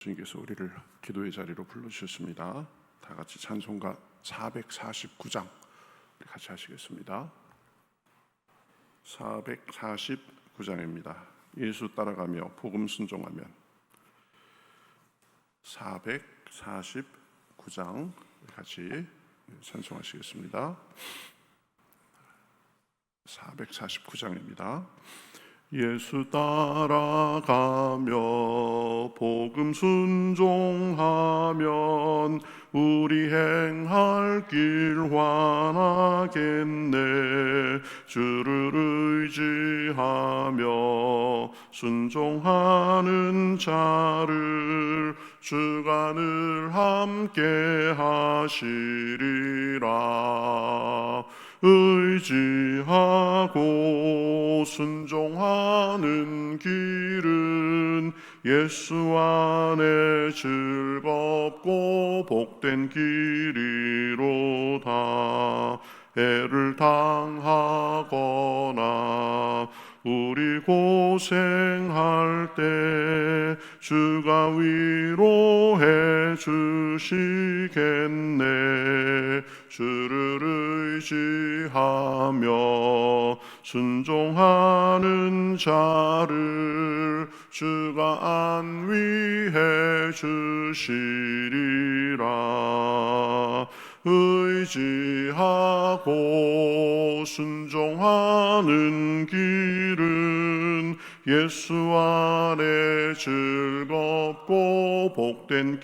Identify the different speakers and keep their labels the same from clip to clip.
Speaker 1: 주님께서 우리를 기도의 자리로 불러주셨습니다. 다 같이 찬송가 449장 같이 하시겠습니다. 449장입니다. 예수 따라가며 복음 순종하면. 449장 같이 찬송하시겠습니다. 449장입니다. 예수 따라가며 복음 순종하면 우리 행할 길 환하겠네. 주를 의지하며 순종하는 자를 주가 늘 함께 하시리라. 의지하고 순종하는 길은 예수 안에 즐겁고 복된 길이로다. 애를 당하거나 우리 고생할 때 주가 위로해 주시겠네. 주를 의지하며 순종하는 자를 주가 안위해 주시리라. 의지하고 순종하는 길은 예수 안에 즐겁고 복된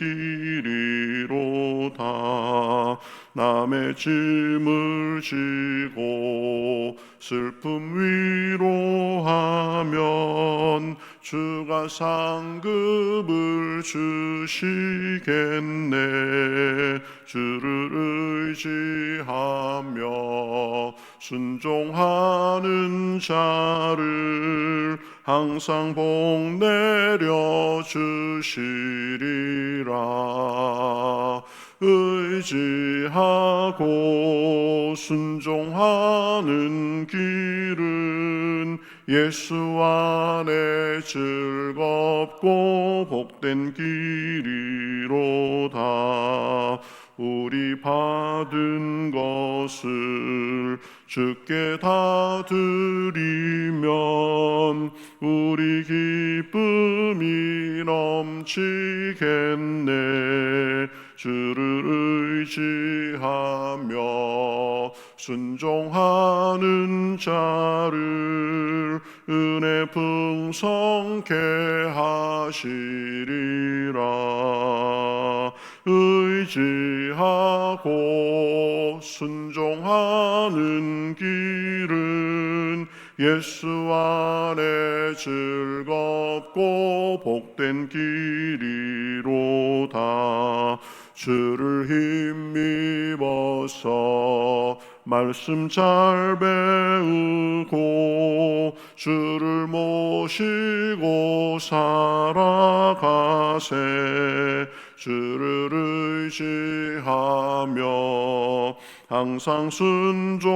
Speaker 1: 길이로다. 남의 짐을 지고 슬픔 위로하면 주가 상급을 주시겠네. 주를 의지하며 순종하는 자를 항상 복 내려 주시리라. 의지하고 순종하는 길은 예수 안에 즐겁고 복된 길이로다. 우리 받은 것을 주께 다 드리면 우리 기쁨이 넘치겠네. 주를 의지하며 순종하는 자를 은혜 풍성케 하시리라. 의지하고 순종하는 길은 예수 안에 즐겁고 복된 길이로다. 주를 힘입어서 말씀 잘 배우고 주를 모시고 살아가세. 주를 의지하며 항상 순종하면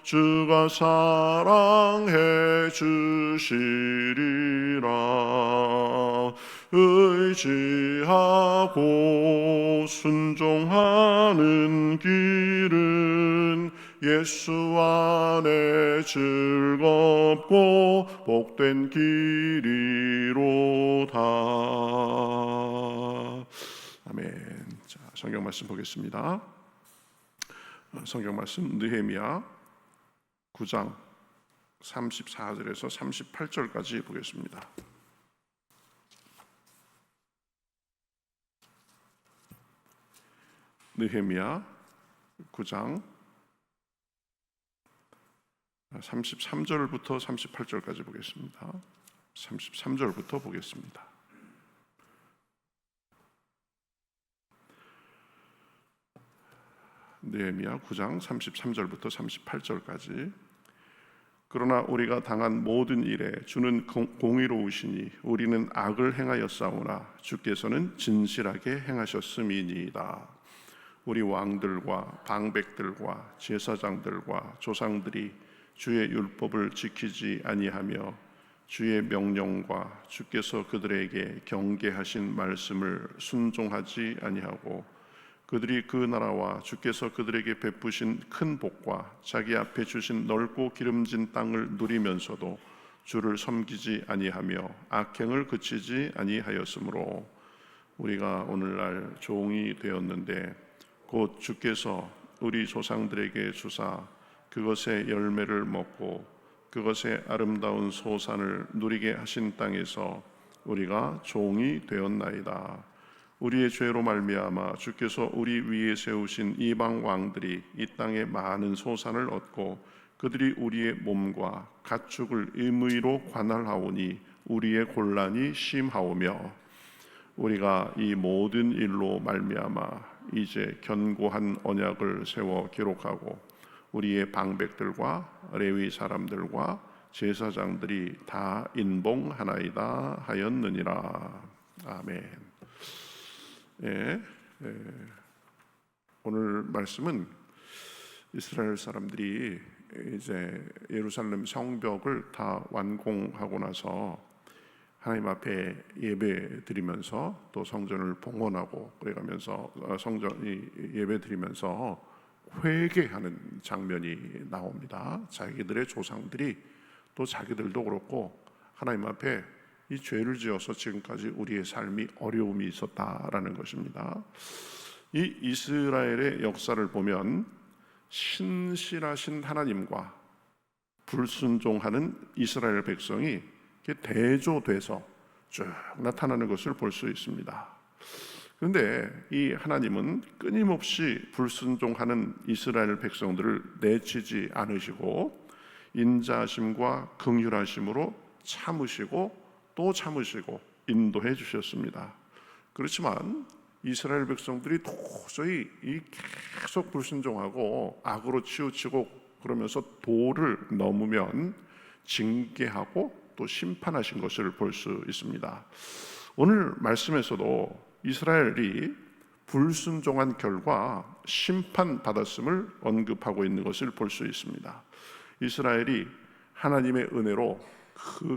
Speaker 1: 주가 사랑해 주시리라. 의지하고 순종하는 길은 예수 안에 즐겁고 복된 길이로다. 아멘. 자, 성경 말씀 보겠습니다. 성경 말씀 느헤미야 9장 34절에서 38절까지 보겠습니다. 느헤미야 9장 33절부터 38절까지 보겠습니다. 33절부터 보겠습니다. 느헤미야 9장 33절부터 38절까지. 그러나 우리가 당한 모든 일에 주는 공의로우시니 우리는 악을 행하였사오나 주께서는 진실하게 행하셨음이니이다. 우리 왕들과 방백들과 제사장들과 조상들이 주의 율법을 지키지 아니하며 주의 명령과 주께서 그들에게 경계하신 말씀을 순종하지 아니하고 그들이 그 나라와 주께서 그들에게 베푸신 큰 복과 자기 앞에 주신 넓고 기름진 땅을 누리면서도 주를 섬기지 아니하며 악행을 그치지 아니하였으므로 우리가 오늘날 종이 되었는데 곧 주께서 우리 조상들에게 주사 그것의 열매를 먹고 그것의 아름다운 소산을 누리게 하신 땅에서 우리가 종이 되었나이다. 우리의 죄로 말미암아 주께서 우리 위에 세우신 이방 왕들이 이 땅에 많은 소산을 얻고 그들이 우리의 몸과 가축을 임의로 관할하오니 우리의 곤란이 심하오며 우리가 이 모든 일로 말미암아 이제 견고한 언약을 세워 기록하고 우리의 방백들과 레위 사람들과 제사장들이 다 인봉하나이다 하였느니라. 아멘. 오늘 말씀은 이스라엘 사람들이 이제 예루살렘 성벽을 다 완공하고 나서 하나님 앞에 예배 드리면서 또 성전을 봉헌하고 그래가면서 성전이 예배 드리면서 회개하는 장면이 나옵니다. 자기들의 조상들이 또 자기들도 그렇고 하나님 앞에 이 죄를 지어서 지금까지 우리의 삶이 어려움이 있었다라는 것입니다. 이 이스라엘의 역사를 보면 신실하신 하나님과 불순종하는 이스라엘 백성이 대조돼서 쭉 나타나는 것을 볼 수 있습니다. 그런데 이 하나님은 끊임없이 불순종하는 이스라엘 백성들을 내치지 않으시고 인자하심과 긍휼하심으로 참으시고 또 참으시고 인도해 주셨습니다. 그렇지만 이스라엘 백성들이 도저히 계속 불순종하고 악으로 치우치고 그러면서 도를 넘으면 징계하고 또 심판하신 것을 볼 수 있습니다. 오늘 말씀에서도 이스라엘이 불순종한 결과 심판받았음을 언급하고 있는 것을 볼 수 있습니다. 이스라엘이 하나님의 은혜로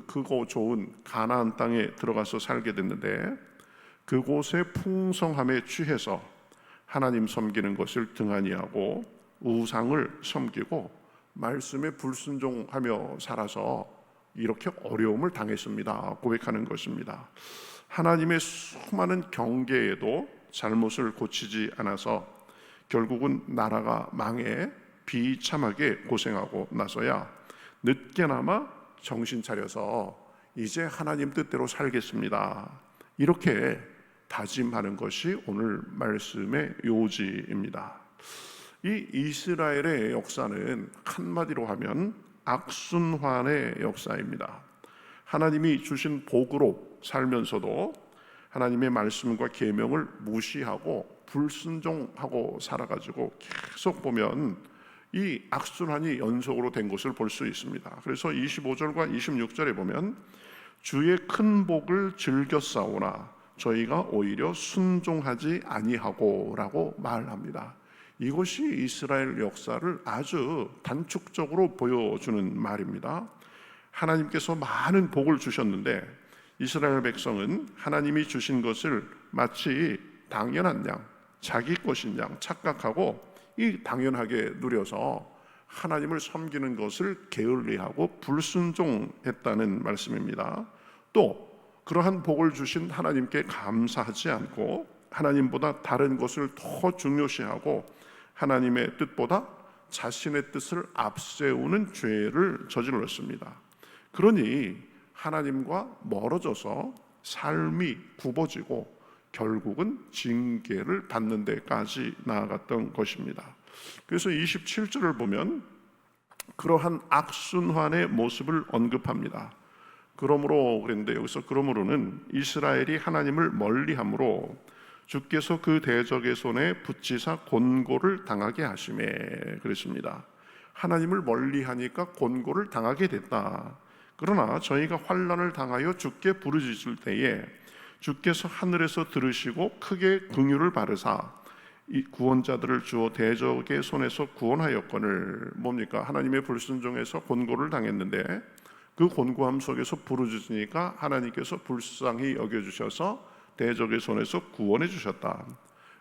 Speaker 1: 크고 좋은 가나안 땅에 들어가서 살게 됐는데 그곳의 풍성함에 취해서 하나님 섬기는 것을 등한히 하고 우상을 섬기고 말씀에 불순종하며 살아서 이렇게 어려움을 당했습니다. 고백하는 것입니다. 하나님의 수많은 경계에도 잘못을 고치지 않아서 결국은 나라가 망해 비참하게 고생하고 나서야 늦게나마 정신 차려서 이제 하나님 뜻대로 살겠습니다. 이렇게 다짐하는 것이 오늘 말씀의 요지입니다. 이 이스라엘의 역사는 한마디로 하면 악순환의 역사입니다. 하나님이 주신 복으로 살면서도 하나님의 말씀과 계명을 무시하고 불순종하고 살아가지고 계속 보면 이 악순환이 연속으로 된 것을 볼 수 있습니다. 그래서 25절과 26절에 보면 주의 큰 복을 즐겼사오나 저희가 오히려 순종하지 아니하고 라고 말합니다. 이것이 이스라엘 역사를 아주 단축적으로 보여주는 말입니다. 하나님께서 많은 복을 주셨는데 이스라엘 백성은 하나님이 주신 것을 마치 당연한 양, 자기 것인 양 착각하고 이 당연하게 누려서 하나님을 섬기는 것을 게을리하고 불순종했다는 말씀입니다. 또 그러한 복을 주신 하나님께 감사하지 않고 하나님보다 다른 것을 더 중요시하고 하나님의 뜻보다 자신의 뜻을 앞세우는 죄를 저질렀습니다. 그러니 하나님과 멀어져서 삶이 굽어지고 결국은 징계를 받는 데까지 나아갔던 것입니다. 그래서 27절을 보면 그러한 악순환의 모습을 언급합니다. 그러므로 그랬는데 여기서 그러므로는 이스라엘이 하나님을 멀리함으로 주께서 그 대적의 손에 붙이사 곤고를 당하게 하시매 그랬습니다. 하나님을 멀리하니까 곤고를 당하게 됐다. 그러나 저희가 환난을 당하여 주께 부르짖을 때에 주께서 하늘에서 들으시고 크게 긍휼을 바르사 이 구원자들을 주어 대적의 손에서 구원하였거늘 뭡니까? 하나님의 불순종에서 곤고를 당했는데 그 곤고함 속에서 부르짖으니까 하나님께서 불쌍히 여겨주셔서 대적의 손에서 구원해 주셨다.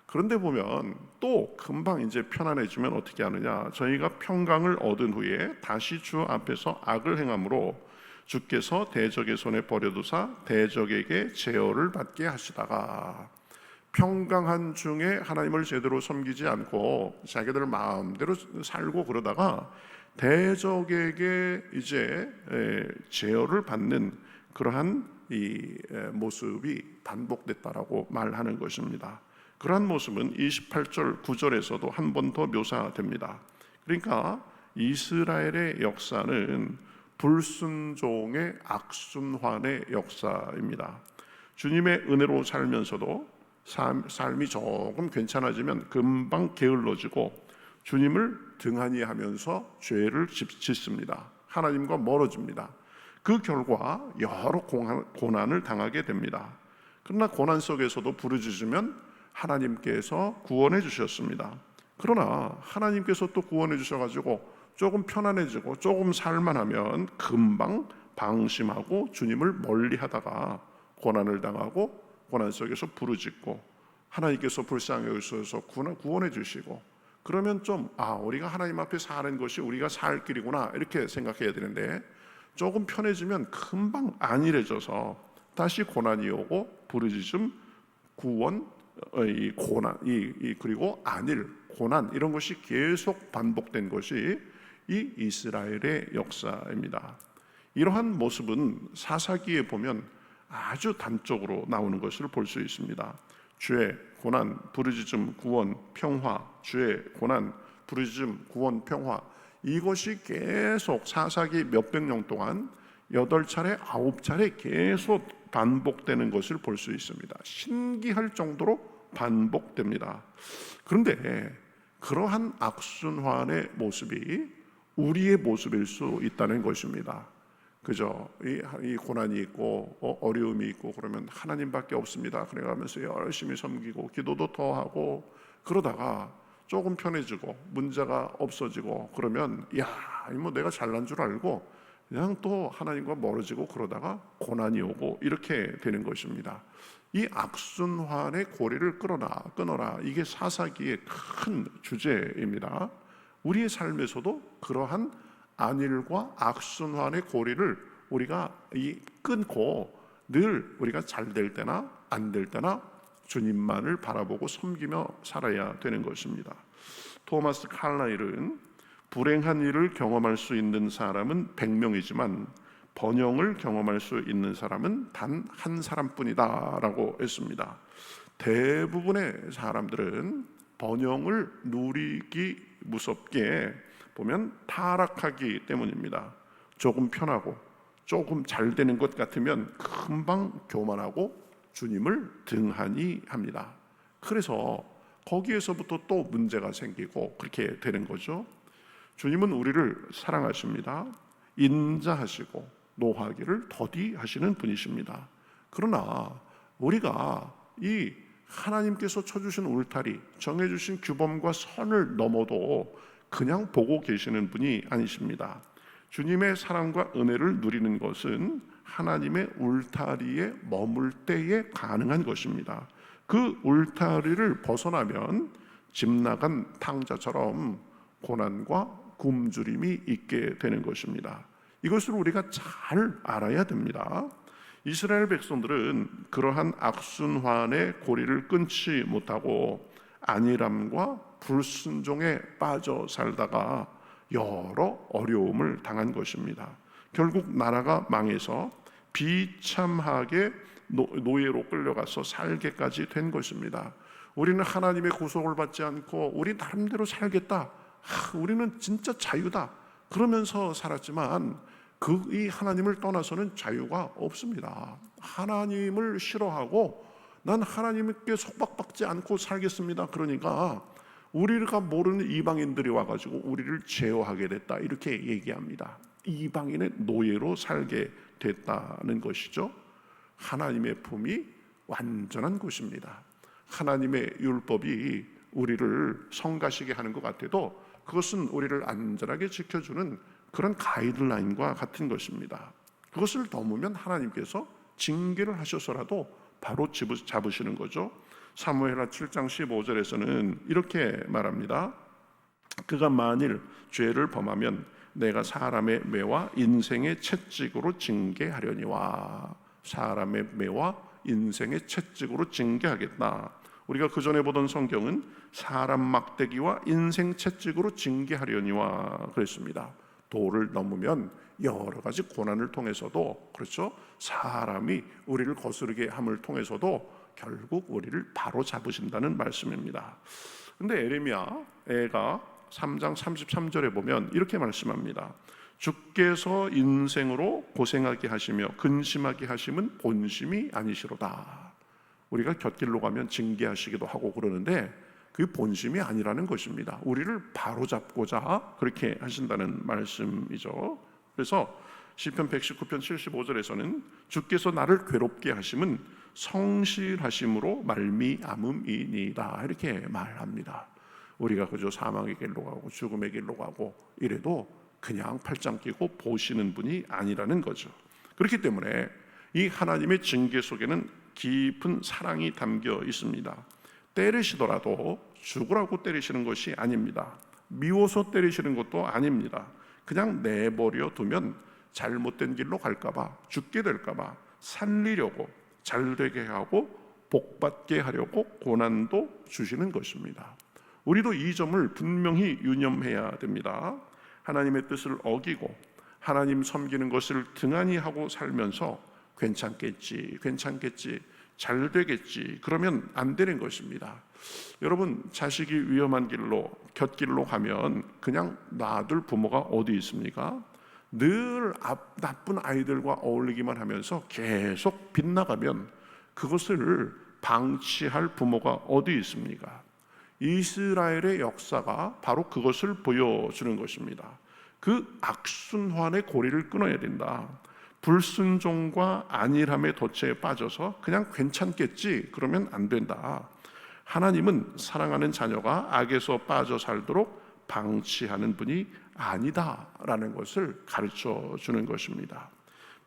Speaker 1: 그런데 보면 또 금방 이제 편안해지면 어떻게 하느냐? 저희가 평강을 얻은 후에 다시 주 앞에서 악을 행함으로 주께서 대적의 손에 버려두사 대적에게 제어를 받게 하시다가, 평강한 중에 하나님을 제대로 섬기지 않고 자기들 마음대로 살고 그러다가 대적에게 이제 제어를 받는 그러한 이 모습이 반복됐다라고 말하는 것입니다. 그러한 모습은 28절 9절에서도 한 번 더 묘사됩니다. 그러니까 이스라엘의 역사는 불순종의 악순환의 역사입니다. 주님의 은혜로 살면서도 삶이 조금 괜찮아지면 금방 게을러지고 주님을 등한히 하면서 죄를 짓습니다. 하나님과 멀어집니다. 그 결과 여러 고난을 당하게 됩니다. 그러나 고난 속에서도 부르짖으면 하나님께서 구원해 주셨습니다. 그러나 하나님께서 또 구원해 주셔가지고 조금 편안해지고 조금 살만하면 금방 방심하고 주님을 멀리하다가 고난을 당하고 고난 속에서 부르짖고 하나님께서 불쌍히 여기셔서 구원해 주시고, 그러면 좀 우리가 하나님 앞에 사는 것이 우리가 살 길이구나 이렇게 생각해야 되는데, 조금 편해지면 금방 안일해져서 다시 고난이 오고 부르짖음, 구원, 이 고난, 그리고 안일, 고난 이런 것이 계속 반복된 것이 이 이스라엘의 역사입니다. 이러한 모습은 사사기에 보면 아주 단적으로 나오는 것을 볼 수 있습니다. 죄, 고난, 부르짖음, 구원, 평화, 죄, 고난, 부르짖음, 구원, 평화, 이것이 계속 사사기 몇백 년 동안 8차례, 9차례 계속 반복되는 것을 볼 수 있습니다. 신기할 정도로 반복됩니다. 그런데 그러한 악순환의 모습이 우리의 모습일 수 있다는 것입니다. 그죠? 이 고난이 있고 어려움이 있고 그러면 하나님밖에 없습니다. 그래가면서 열심히 섬기고 기도도 더 하고 그러다가 조금 편해지고 문제가 없어지고 그러면 뭐 내가 잘난 줄 알고 그냥 또 하나님과 멀어지고 그러다가 고난이 오고 이렇게 되는 것입니다. 이 악순환의 고리를 끊어라. 이게 사사기의 큰 주제입니다. 우리의 삶에서도 그러한 안일과 악순환의 고리를 우리가 끊고 늘 우리가 잘 될 때나 안 될 때나 주님만을 바라보고 섬기며 살아야 되는 것입니다. 토마스 칼라일은 불행한 일을 경험할 수 있는 사람은 100명이지만 번영을 경험할 수 있는 사람은 단 한 사람뿐이다 라고 했습니다. 대부분의 사람들은 번영을 누리기 무섭게 보면 타락하기 때문입니다. 조금 편하고 조금 잘 되는 것 같으면 금방 교만하고 주님을 등한히 합니다. 그래서 거기에서부터 또 문제가 생기고 그렇게 되는 거죠. 주님은 우리를 사랑하십니다. 인자하시고 노하기를 더디하시는 분이십니다. 그러나 우리가 이 하나님께서 쳐주신 울타리, 정해주신 규범과 선을 넘어도 그냥 보고 계시는 분이 아니십니다. 주님의 사랑과 은혜를 누리는 것은 하나님의 울타리에 머물 때에 가능한 것입니다. 그 울타리를 벗어나면 집 나간 탕자처럼 고난과 굶주림이 있게 되는 것입니다. 이것을 우리가 잘 알아야 됩니다. 이스라엘 백성들은 그러한 악순환의 고리를 끊지 못하고 안일함과 불순종에 빠져 살다가 여러 어려움을 당한 것입니다. 결국 나라가 망해서 비참하게 노예로 끌려가서 살게까지 된 것입니다. 우리는 하나님의 구속을 받지 않고 우리 나름대로 살겠다, 우리는 진짜 자유다 그러면서 살았지만 이 하나님을 떠나서는 자유가 없습니다. 하나님을 싫어하고 난 하나님께 속박받지 않고 살겠습니다. 그러니까 우리가 모르는 이방인들이 와가지고 우리를 제어하게 됐다 이렇게 얘기합니다. 이방인의 노예로 살게 됐다는 것이죠. 하나님의 품이 완전한 곳입니다. 하나님의 율법이 우리를 성가시게 하는 것 같아도 그것은 우리를 안전하게 지켜주는 그런 가이드라인과 같은 것입니다. 그것을 넘으면 하나님께서 징계를 하셔서라도 바로 잡으시는 거죠. 사무엘하 7장 15절에서는 이렇게 말합니다. 그가 만일 죄를 범하면 내가 사람의 매와 인생의 채찍으로 징계하려니와. 사람의 매와 인생의 채찍으로 징계하겠다. 우리가 그 전에 보던 성경은 사람 막대기와 인생 채찍으로 징계하려니와 그랬습니다. 도를 넘으면 여러 가지 고난을 통해서도, 그렇죠, 사람이 우리를 거스르게 함을 통해서도 결국 우리를 바로 잡으신다는 말씀입니다. 근데 에레미야가 3장 33절에 보면 이렇게 말씀합니다. 주께서 인생으로 고생하게 하시며 근심하게 하심은 본심이 아니시로다. 우리가 곁길로 가면 징계하시기도 하고 그러는데 그 본심이 아니라는 것입니다. 우리를 바로잡고자 그렇게 하신다는 말씀이죠. 그래서 시편 119편 75절에서는 주께서 나를 괴롭게 하심은 성실하심으로 말미암음이니이다 이렇게 말합니다. 우리가 그저 사망의 길로 가고 죽음의 길로 가고 이래도 그냥 팔짱 끼고 보시는 분이 아니라는 거죠. 그렇기 때문에 이 하나님의 징계 속에는 깊은 사랑이 담겨 있습니다. 때리시더라도 죽으라고 때리시는 것이 아닙니다. 미워서 때리시는 것도 아닙니다. 그냥 내버려 두면 잘못된 길로 갈까봐, 죽게 될까봐 살리려고, 잘되게 하고 복받게 하려고 고난도 주시는 것입니다. 우리도 이 점을 분명히 유념해야 됩니다. 하나님의 뜻을 어기고 하나님 섬기는 것을 등한히 하고 살면서 괜찮겠지, 잘 되겠지, 그러면 안 되는 것입니다. 여러분, 자식이 위험한 길로, 곁길로 가면 그냥 놔둘 부모가 어디 있습니까? 늘 나쁜 아이들과 어울리기만 하면서 계속 빗나가면 그것을 방치할 부모가 어디 있습니까? 이스라엘의 역사가 바로 그것을 보여주는 것입니다. 그 악순환의 고리를 끊어야 된다. 불순종과 안일함의 덫에 빠져서 그냥 괜찮겠지 그러면 안 된다. 하나님은 사랑하는 자녀가 악에서 빠져 살도록 방치하는 분이 아니다라는 것을 가르쳐 주는 것입니다.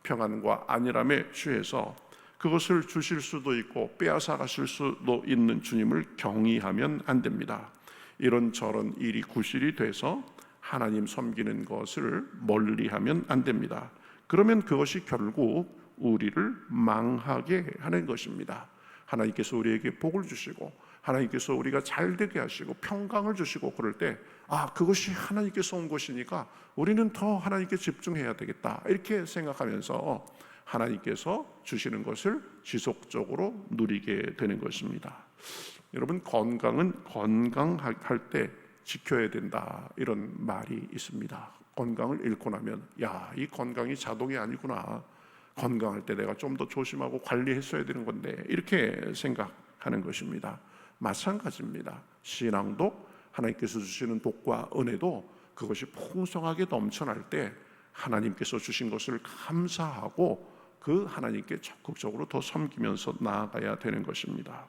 Speaker 1: 평안과 안일함에 취해서 그것을 주실 수도 있고 빼앗아 가실 수도 있는 주님을 경외하면 안 됩니다. 이런저런 일이 구실이 돼서 하나님 섬기는 것을 멀리하면 안 됩니다. 그러면 그것이 결국 우리를 망하게 하는 것입니다. 하나님께서 우리에게 복을 주시고 하나님께서 우리가 잘되게 하시고 평강을 주시고 그럴 때 그것이 하나님께서 온 것이니까 우리는 더 하나님께 집중해야 되겠다 이렇게 생각하면서 하나님께서 주시는 것을 지속적으로 누리게 되는 것입니다. 여러분, 건강은 건강할 때 지켜야 된다 이런 말이 있습니다. 건강을 잃고 나면 이 건강이 자동이 아니구나, 건강할 때 내가 좀 더 조심하고 관리했어야 되는 건데 이렇게 생각하는 것입니다. 마찬가지입니다. 신앙도 하나님께서 주시는 복과 은혜도 그것이 풍성하게 넘쳐날 때 하나님께서 주신 것을 감사하고 그 하나님께 적극적으로 더 섬기면서 나아가야 되는 것입니다.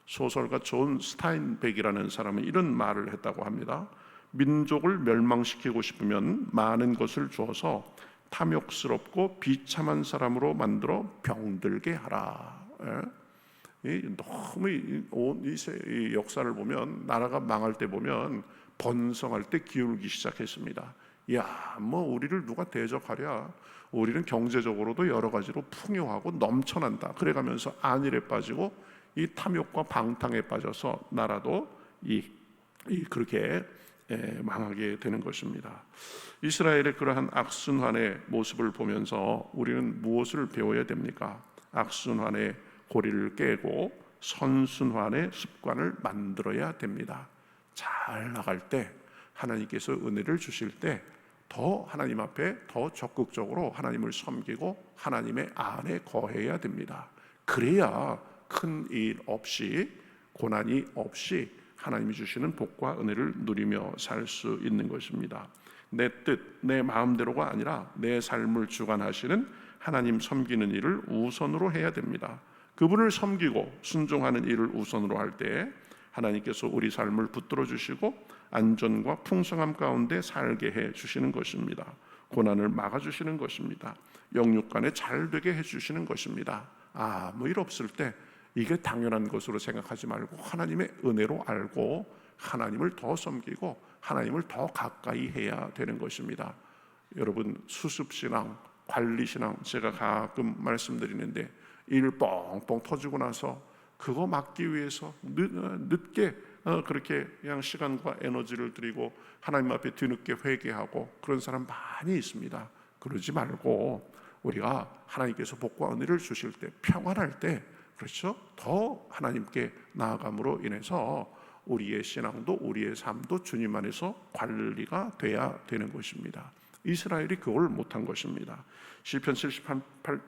Speaker 1: 소설가 존 스타인백이라는 사람은 이런 말을 했다고 합니다. 민족을 멸망시키고 싶으면 많은 것을 주어서 탐욕스럽고 비참한 사람으로 만들어 병들게 하라. 너무 이 역사를 보면, 나라가 망할 때 보면 번성할 때 기울기 시작했습니다. 우리를 누가 대적하랴? 우리는 경제적으로도 여러 가지로 풍요하고 넘쳐난다. 그래가면서 안일에 빠지고 이 탐욕과 방탕에 빠져서 나라도 그렇게 망하게 되는 것입니다. 이스라엘의 그러한 악순환의 모습을 보면서 우리는 무엇을 배워야 됩니까? 악순환의 고리를 깨고 선순환의 습관을 만들어야 됩니다. 잘 나갈 때, 하나님께서 은혜를 주실 때 더 하나님 앞에 더 적극적으로 하나님을 섬기고 하나님의 안에 거해야 됩니다. 그래야 큰 일 없이, 고난이 없이 하나님이 주시는 복과 은혜를 누리며 살 수 있는 것입니다. 내 뜻, 내 마음대로가 아니라 내 삶을 주관하시는 하나님 섬기는 일을 우선으로 해야 됩니다. 그분을 섬기고 순종하는 일을 우선으로 할 때 하나님께서 우리 삶을 붙들어 주시고 안전과 풍성함 가운데 살게 해 주시는 것입니다. 고난을 막아주시는 것입니다. 영육간에 잘 되게 해주시는 것입니다. 아무 일 없을 때 이게 당연한 것으로 생각하지 말고 하나님의 은혜로 알고 하나님을 더 섬기고 하나님을 더 가까이 해야 되는 것입니다. 여러분, 수습신앙, 관리신앙 제가 가끔 말씀드리는데 일 뻥뻥 터지고 나서 그거 막기 위해서 늦게 그렇게 그냥 시간과 에너지를 들이고 하나님 앞에 뒤늦게 회개하고 그런 사람 많이 있습니다. 그러지 말고 우리가 하나님께서 복과 은혜를 주실 때, 평안할 때, 그렇죠? 더 하나님께 나아감으로 인해서 우리의 신앙도 우리의 삶도 주님 안에서 관리가 돼야 되는 것입니다. 이스라엘이 그걸 못한 것입니다. 시편 73편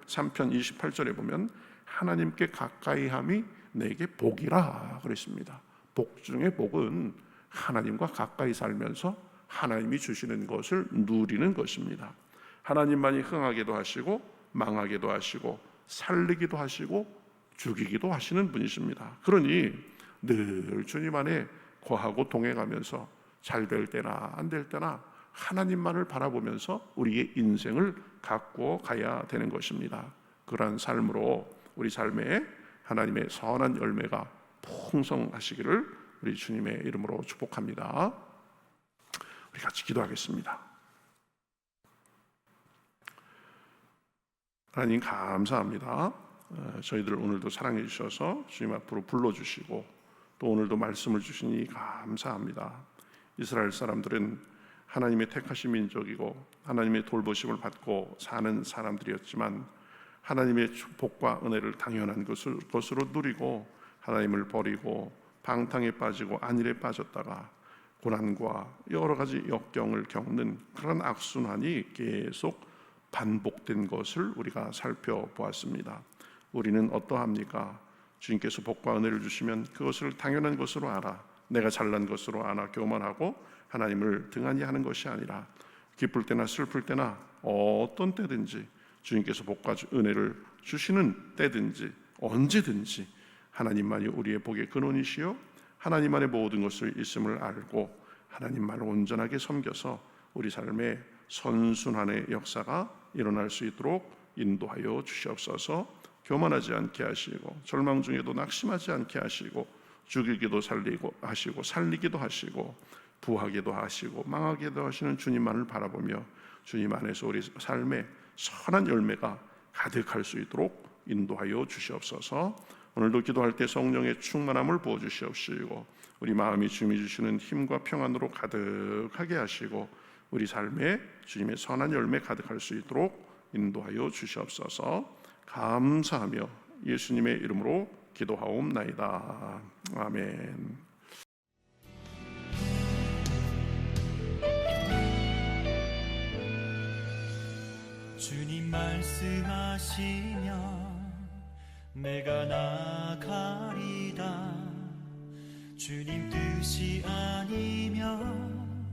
Speaker 1: 28절에 보면 하나님께 가까이함이 내게 복이라 그랬습니다. 복 중에 복은 하나님과 가까이 살면서 하나님이 주시는 것을 누리는 것입니다. 하나님만이 흥하게도 하시고 망하게도 하시고 살리기도 하시고 죽이기도 하시는 분이십니다. 그러니 늘 주님 안에 거하고 동행하면서 잘 될 때나 안 될 때나 하나님만을 바라보면서 우리의 인생을 가꾸어 가야 되는 것입니다. 그러한 삶으로 우리 삶에 하나님의 선한 열매가 풍성하시기를 우리 주님의 이름으로 축복합니다. 우리 같이 기도하겠습니다. 하나님 감사합니다. 저희들을 오늘도 사랑해 주셔서 주님 앞으로 불러주시고 또 오늘도 말씀을 주시니 감사합니다. 이스라엘 사람들은 하나님의 택하신 민족이고 하나님의 돌보심을 받고 사는 사람들이었지만 하나님의 복과 은혜를 당연한 것으로 누리고 하나님을 버리고 방탕에 빠지고 안일에 빠졌다가 고난과 여러 가지 역경을 겪는 그런 악순환이 계속 반복된 것을 우리가 살펴보았습니다. 우리는 어떠합니까? 주님께서 복과 은혜를 주시면 그것을 당연한 것으로 알아, 내가 잘난 것으로 알아 교만하고 하나님을 등한히 하는 것이 아니라 기쁠 때나 슬플 때나 어떤 때든지 주님께서 복과 은혜를 주시는 때든지 언제든지 하나님만이 우리의 복의 근원이시요 하나님만의 모든 것을 있음을 알고 하나님만을 온전하게 섬겨서 우리 삶에 선순환의 역사가 일어날 수 있도록 인도하여 주시옵소서. 교만하지 않게 하시고 절망 중에도 낙심하지 않게 하시고 죽이기도 하시고 살리기도 하시고 부하게도 하시고 망하게도 하시는 주님만을 바라보며 주님 안에서 우리 삶에 선한 열매가 가득할 수 있도록 인도하여 주시옵소서. 오늘도 기도할 때 성령의 충만함을 부어주시옵시고 우리 마음이 주님이 주시는 힘과 평안으로 가득하게 하시고 우리 삶에 주님의 선한 열매 가득할 수 있도록 인도하여 주시옵소서. 감사하며 예수님의 이름으로 기도하옵나이다. 아멘.
Speaker 2: 주님 말씀하시면 내가 나가리다. 주님 뜻이 아니면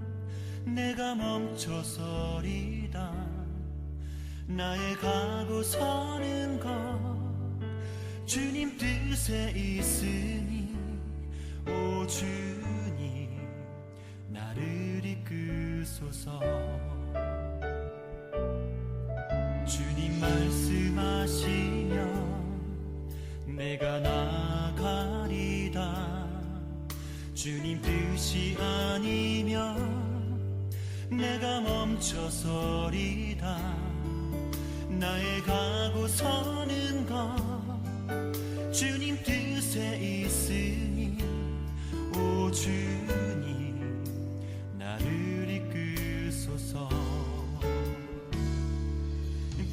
Speaker 2: 내가 멈춰서리다. 나의 가고 서는 것 주님 뜻에 있으니 오 주님 나를 이끄소서. 주님 말씀하시면 내가 나가리다. 주님 뜻이 아니면 내가 멈춰서리다. 나의 가고 서는 것 주님 뜻에 있으니 오 주님 나를 이끄소서.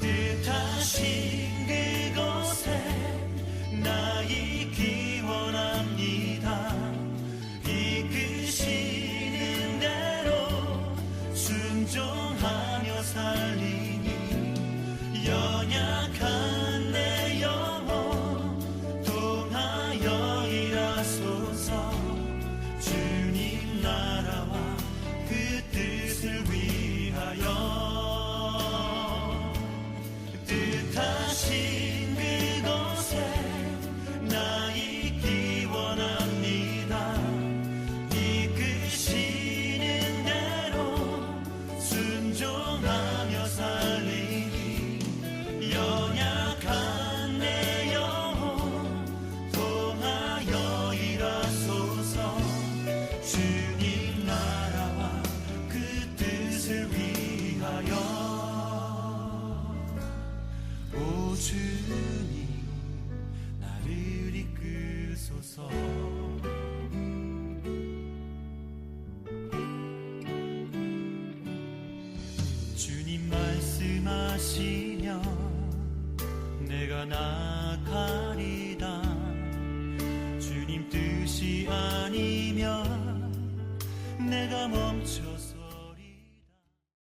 Speaker 2: 뜻하신 그곳에 나 있기 원합니다. 이끄시는 대로 순종하며 살리니 연약한 내 영 원하시면 내가 나가리다. 주님 뜻이 아니면 내가 멈춰서